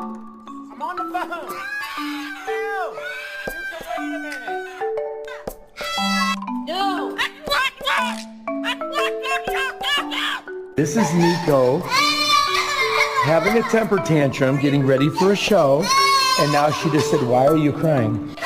I'm on the phone. No. You can wait a minute. No. This is Nico having a temper tantrum, getting ready for a show, and now she just said, "Why are you crying?"